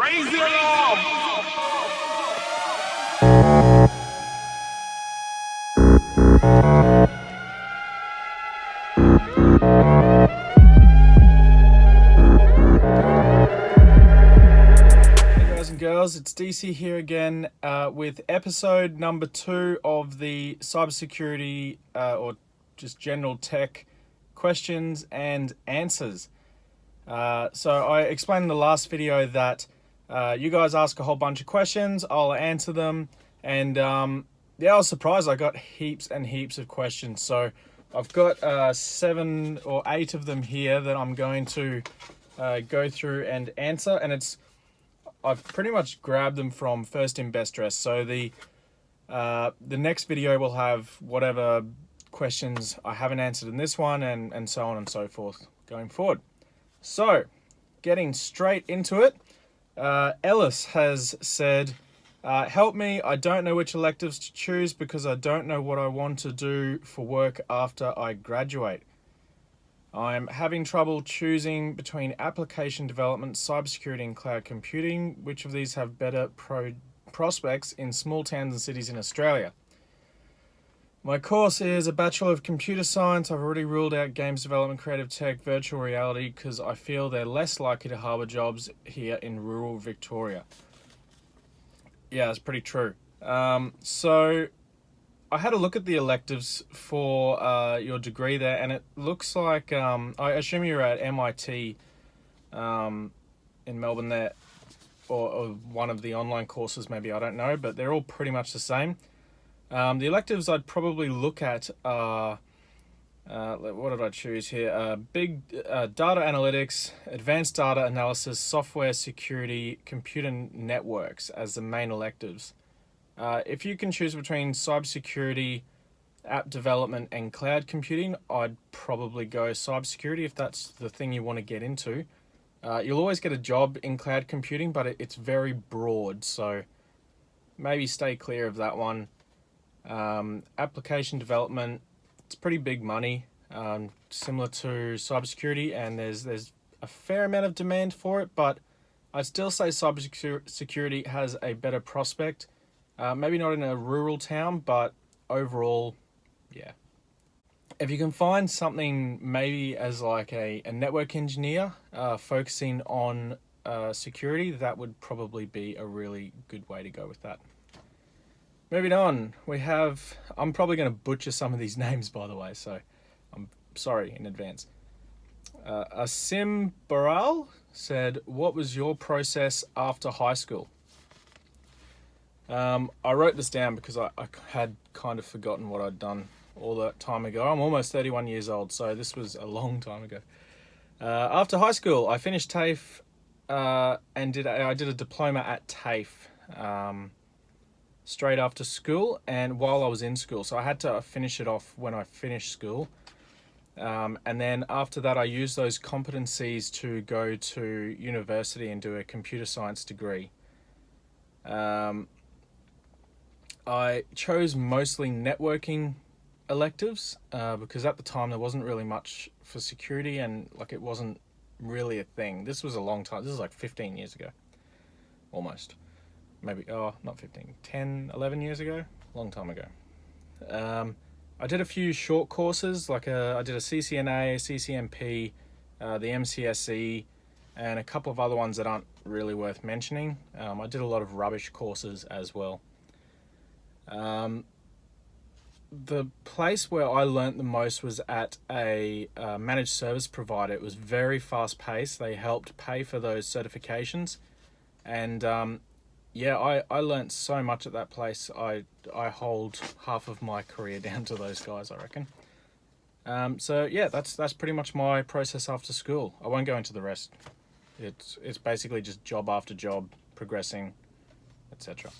Raise the alarm! Hey guys and girls, it's DC here again with episode number 2 of the cybersecurity or just general tech questions and answers. So I explained in the last video that you guys ask a whole bunch of questions, I'll answer them, and yeah, I was surprised I got heaps and heaps of questions. So I've got 7 or 8 of them here that I'm going to go through and answer, and I've pretty much grabbed them from First in Best Dress. So the next video will have whatever questions I haven't answered in this one, and so on and so forth going forward. So, getting straight into it, Ellis has said, help me, I don't know which electives to choose because I don't know what I want to do for work after I graduate. I'm having trouble choosing between application development, cybersecurity, and cloud computing. Which of these have better prospects in small towns and cities in Australia? My course is a Bachelor of Computer Science. I've already ruled out games development, creative tech, virtual reality because I feel they're less likely to harbour jobs here in rural Victoria. Yeah, that's pretty true. So I had a look at the electives for your degree there, and it looks like, I assume you're at MIT in Melbourne there, or one of the online courses maybe, I don't know, but they're all pretty much the same. The electives I'd probably look at are, what did I choose here? Big data analytics, advanced data analysis, software security, computer networks as the main electives. If you can choose between cybersecurity, app development, and cloud computing, I'd probably go cybersecurity if that's the thing you want to get into. You'll always get a job in cloud computing, but it's very broad, so maybe stay clear of that one. Application development, it's pretty big money, similar to cybersecurity, and there's a fair amount of demand for it, but I'd still say cybersecurity has a better prospect. Maybe not in a rural town, but overall, yeah. If you can find something maybe as like a network engineer focusing on security, that would probably be a really good way to go with that. Moving on, we have, I'm probably going to butcher some of these names, by the way, so I'm sorry in advance. Asim Baral said, what was your process after high school? I wrote this down because I had kind of forgotten what I'd done all that time ago. I'm almost 31 years old, so this was a long time ago. After high school, I finished TAFE and I did a diploma at TAFE. Straight after school and while I was in school. So I had to finish it off when I finished school. And then after that, I used those competencies to go to university and do a computer science degree. I chose mostly networking electives because at the time there wasn't really much for security, and like it wasn't really a thing. This was a long time. This is like 15 years ago, almost. Maybe, not 15, 10, 11 years ago, long time ago. I did a few short courses, like I did a CCNA, CCNP, the MCSE, and a couple of other ones that aren't really worth mentioning. I did a lot of rubbish courses as well. The place where I learnt the most was at a managed service provider. It was very fast paced. They helped pay for those certifications, and yeah, I learnt so much at that place. I hold half of my career down to those guys, I reckon. So yeah, that's pretty much my process after school. I won't go into the rest. It's basically just job after job, progressing, etc.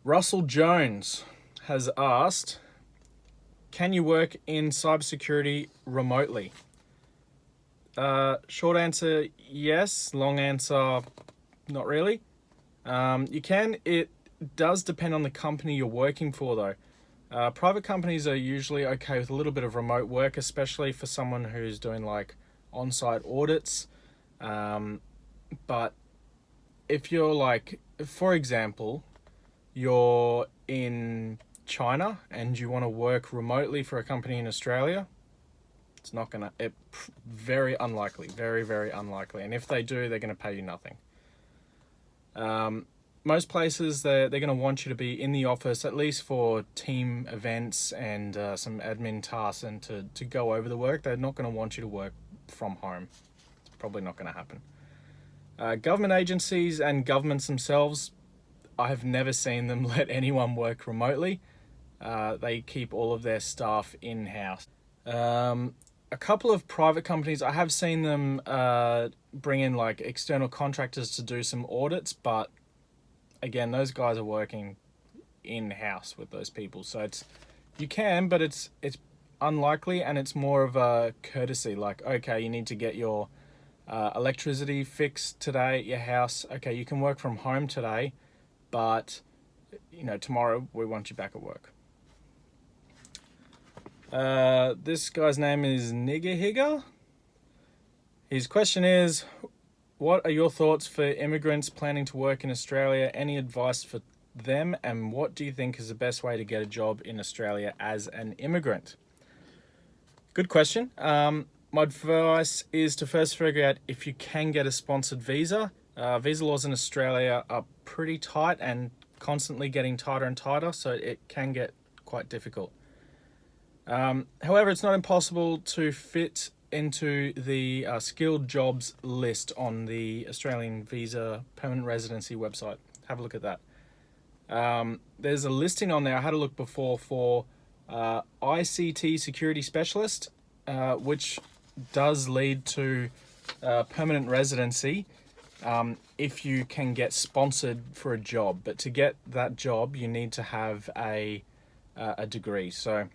Russell Jones has asked, can you work in cybersecurity remotely? Short answer, yes. Long answer, not really. You can. It does depend on the company you're working for, though. Private companies are usually okay with a little bit of remote work, especially for someone who's doing like on-site audits. But if you're like, for example, you're in China and you want to work remotely for a company in Australia, it's not gonna, very unlikely, very, very unlikely. And if they do, they're going to pay you nothing. Most places, they're going to want you to be in the office, at least for team events and some admin tasks, and to go over the work. They're not going to want you to work from home. It's probably not going to happen. Government agencies and governments themselves, I've never seen them let anyone work remotely. They keep all of their staff in-house. A couple of private companies, I have seen them bring in like external contractors to do some audits, but again, those guys are working in-house with those people. So you can, but it's unlikely, and it's more of a courtesy. Like, okay, you need to get your electricity fixed today at your house. Okay, you can work from home today, but tomorrow we want you back at work. This guy's name is Niggerhigger. His question is, what are your thoughts for immigrants planning to work in Australia? Any advice for them? And what do you think is the best way to get a job in Australia as an immigrant? Good question. My advice is to first figure out if you can get a sponsored visa. Visa laws in Australia are pretty tight and constantly getting tighter and tighter, so it can get quite difficult. However, it's not impossible to fit into the skilled jobs list on the Australian Visa Permanent Residency website. Have a look at that. There's a listing on there. I had a look before for ICT Security Specialist, which does lead to permanent residency if you can get sponsored for a job. But to get that job, you need to have a degree. So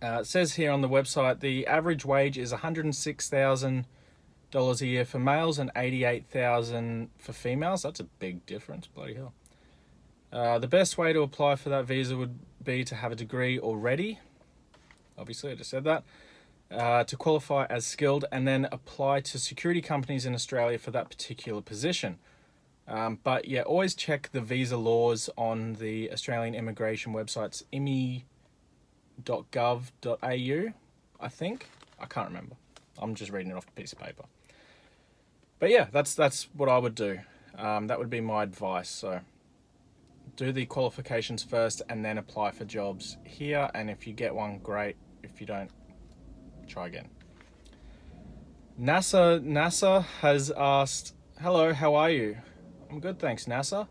it says here on the website, the average wage is $106,000 a year for males and $88,000 for females. That's a big difference, bloody hell. The best way to apply for that visa would be to have a degree already. Obviously, I just said that. To qualify as skilled, and then apply to security companies in Australia for that particular position. But yeah, always check the visa laws on the Australian immigration websites, immi.gov.au, I think. I can't remember. I'm just reading it off a piece of paper. But yeah, that's what I would do. That would be my advice. So do the qualifications first and then apply for jobs here. And if you get one, great. If you don't, try again. NASA has asked, hello, how are you? I'm good, thanks, NASA.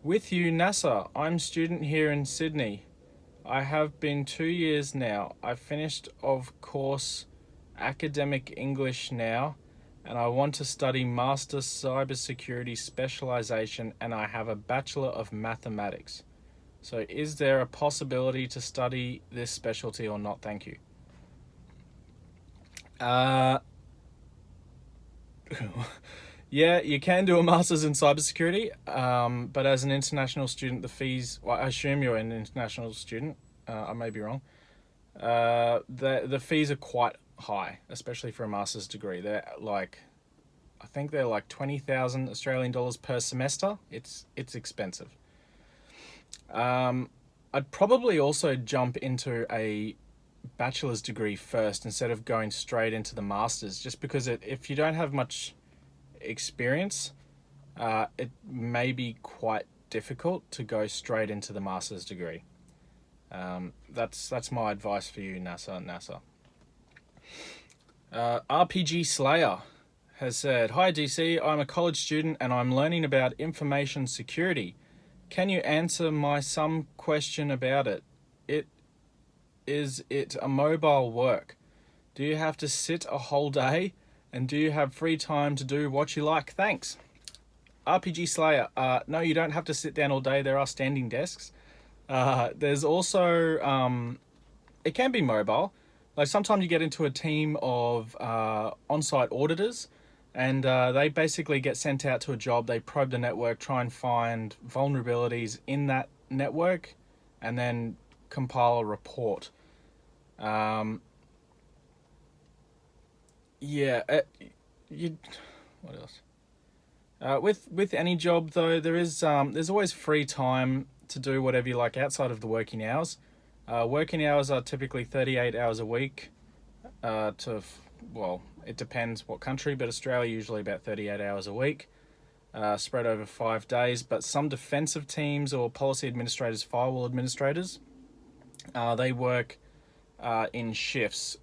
With you, NASA. I'm student here in Sydney. I have been 2 years now. I finished, of course, academic English now, and I want to study Master Cybersecurity Specialization, and I have a Bachelor of Mathematics. So is there a possibility to study this specialty or not? Thank you. Yeah, you can do a master's in cybersecurity, but as an international student, the fees, well, I assume you're an international student, I may be wrong, the fees are quite high, especially for a master's degree. They're like, I think they're like 20,000 Australian dollars per semester. It's expensive. I'd probably also jump into a bachelor's degree first instead of going straight into the master's, just because if you don't have much experience, it may be quite difficult to go straight into the master's degree. That's my advice for you, NASA. RPG Slayer has said, hi DC, I'm a college student and I'm learning about information security. Can you answer my some question about it? Is it a mobile work? Do you have to sit a whole day? And do you have free time to do what you like? Thanks. RPG Slayer. No, you don't have to sit down all day. There are standing desks. There's also, it can be mobile. Like sometimes you get into a team of on-site auditors, and they basically get sent out to a job. They probe the network, try and find vulnerabilities in that network, and then compile a report. Yeah, what else? With any job though, there's always free time to do whatever you like outside of the working hours. Working hours are typically 38 hours a week. Well, it depends what country, but Australia usually about 38 hours a week, spread over 5 days. But some defensive teams or policy administrators, firewall administrators, they work in shifts,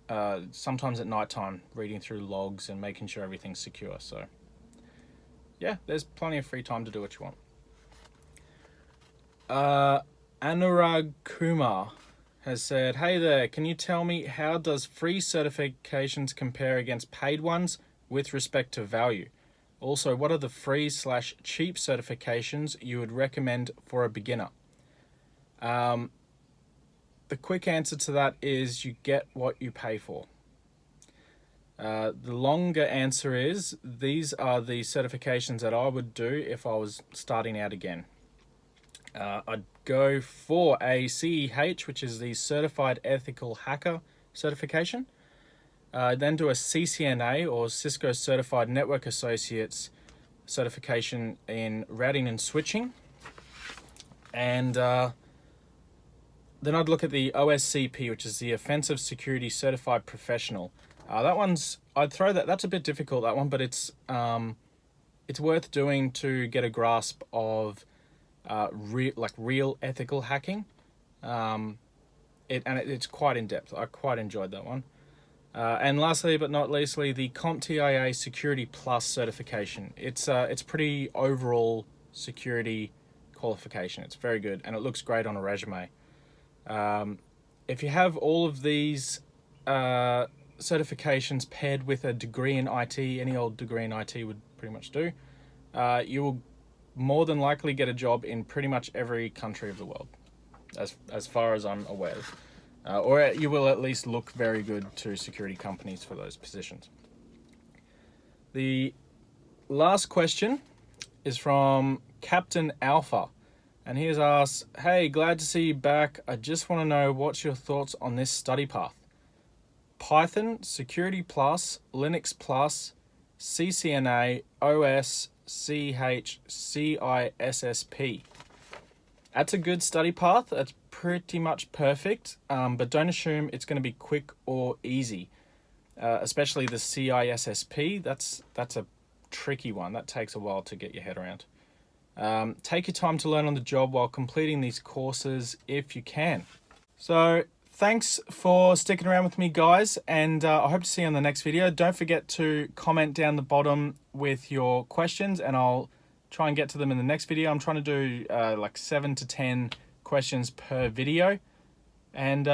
sometimes at nighttime, reading through logs and making sure everything's secure. So yeah, there's plenty of free time to do what you want. Anurag Kumar has said, hey there, can you tell me how does free certifications compare against paid ones with respect to value? Also, what are the free/cheap certifications you would recommend for a beginner? The quick answer to that is you get what you pay for. The longer answer is these are the certifications that I would do if I was starting out again. I'd go for a CEH, which is the Certified Ethical Hacker certification. Then do a CCNA or Cisco Certified Network Associates certification in routing and switching. And then I'd look at the OSCP, which is the Offensive Security Certified Professional. That's a bit difficult, that one, but it's worth doing to get a grasp of real ethical hacking. It's quite in depth. I quite enjoyed that one. And lastly but not leastly, the CompTIA Security Plus certification. It's pretty overall security qualification. It's very good and it looks great on a resume. If you have all of these certifications paired with a degree in IT, any old degree in IT would pretty much do, you will more than likely get a job in pretty much every country of the world, as far as I'm aware. Or you will at least look very good to security companies for those positions. The last question is from Captain Alpha. And he has asked, hey, glad to see you back. I just want to know what's your thoughts on this study path. Python, Security Plus, Linux Plus, CCNA, OS, CH, CISSP. That's a good study path. That's pretty much perfect, but don't assume it's going to be quick or easy, especially the CISSP. That's a tricky one. That takes a while to get your head around. Take your time to learn on the job while completing these courses if you can. So thanks for sticking around with me, guys, and I hope to see you on the next video. Don't forget to comment down the bottom with your questions and I'll try and get to them in the next video. I'm trying to do like 7 to 10 questions per video. And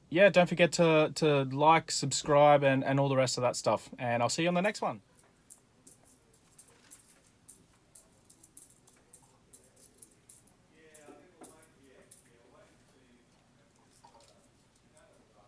yeah, don't forget to like, subscribe, and all the rest of that stuff. And I'll see you on the next one.